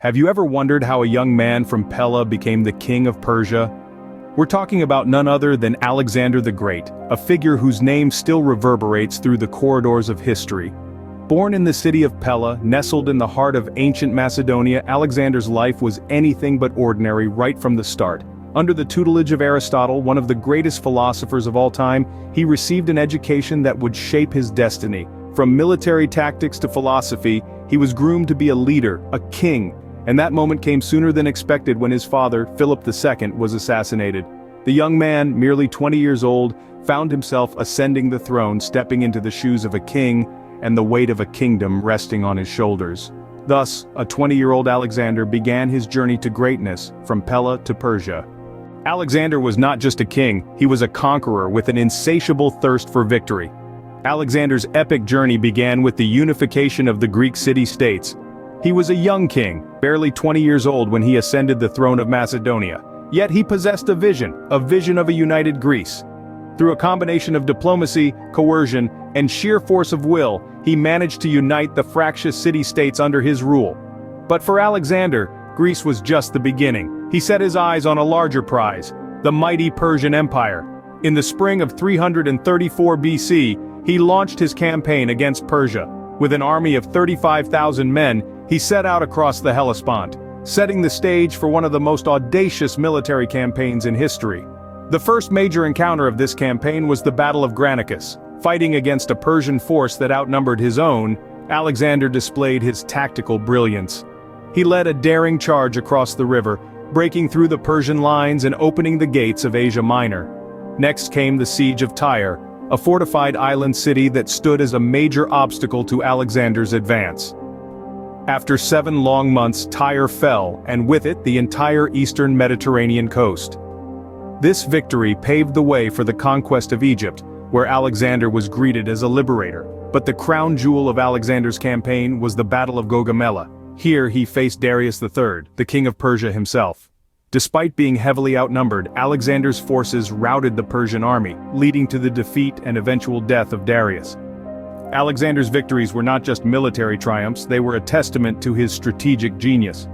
Have you ever wondered how a young man from Pella became the king of Persia? We're talking about none other than Alexander the Great, a figure whose name still reverberates through the corridors of history. Born in the city of Pella, nestled in the heart of ancient Macedonia, Alexander's life was anything but ordinary right from the start. Under the tutelage of Aristotle, one of the greatest philosophers of all time, he received an education that would shape his destiny. From military tactics to philosophy, he was groomed to be a leader, a king. And that moment came sooner than expected when his father, Philip II, was assassinated. The young man, merely 20 years old, found himself ascending the throne, stepping into the shoes of a king, and the weight of a kingdom resting on his shoulders. Thus, a 20-year-old Alexander began his journey to greatness, from Pella to Persia. Alexander was not just a king, he was a conqueror with an insatiable thirst for victory. Alexander's epic journey began with the unification of the Greek city-states. He was a young king, barely 20 years old when he ascended the throne of Macedonia. Yet he possessed a vision of a united Greece. Through a combination of diplomacy, coercion, and sheer force of will, he managed to unite the fractious city-states under his rule. But for Alexander, Greece was just the beginning. He set his eyes on a larger prize, the mighty Persian Empire. In the spring of 334 BC, he launched his campaign against Persia. With an army of 35,000 men, he set out across the Hellespont, setting the stage for one of the most audacious military campaigns in history. The first major encounter of this campaign was the Battle of Granicus. Fighting against a Persian force that outnumbered his own, Alexander displayed his tactical brilliance. He led a daring charge across the river, breaking through the Persian lines and opening the gates of Asia Minor. Next came the siege of Tyre, a fortified island city that stood as a major obstacle to Alexander's advance. After 7 long months, Tyre fell, and with it the entire eastern Mediterranean coast. This victory paved the way for the conquest of Egypt, where Alexander was greeted as a liberator. But the crown jewel of Alexander's campaign was the Battle of Gaugamela. Here he faced Darius III, the king of Persia himself. Despite being heavily outnumbered, Alexander's forces routed the Persian army, leading to the defeat and eventual death of Darius. Alexander's victories were not just military triumphs, they were a testament to his strategic genius.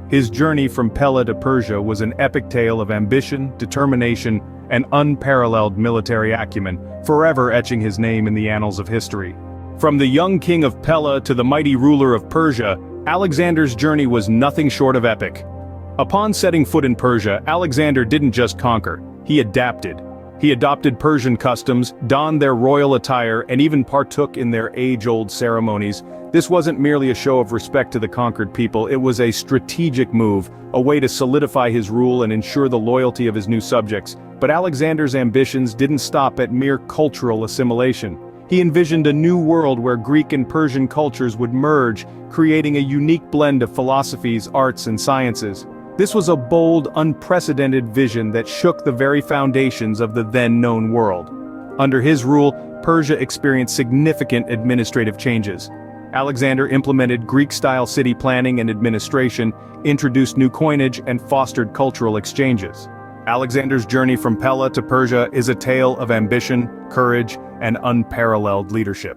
His journey from Pella to Persia was an epic tale of ambition, determination, and unparalleled military acumen, forever etching his name in the annals of history. From the young king of Pella to the mighty ruler of Persia, Alexander's journey was nothing short of epic. Upon setting foot in Persia, Alexander didn't just conquer, he adapted. He adopted Persian customs, donned their royal attire, and even partook in their age-old ceremonies. This wasn't merely a show of respect to the conquered people, it was a strategic move, a way to solidify his rule and ensure the loyalty of his new subjects. But Alexander's ambitions didn't stop at mere cultural assimilation. He envisioned a new world where Greek and Persian cultures would merge, creating a unique blend of philosophies, arts, and sciences. This was a bold, unprecedented vision that shook the very foundations of the then-known world. Under his rule, Persia experienced significant administrative changes. Alexander implemented Greek-style city planning and administration, introduced new coinage, and fostered cultural exchanges. Alexander's journey from Pella to Persia is a tale of ambition, courage, and unparalleled leadership.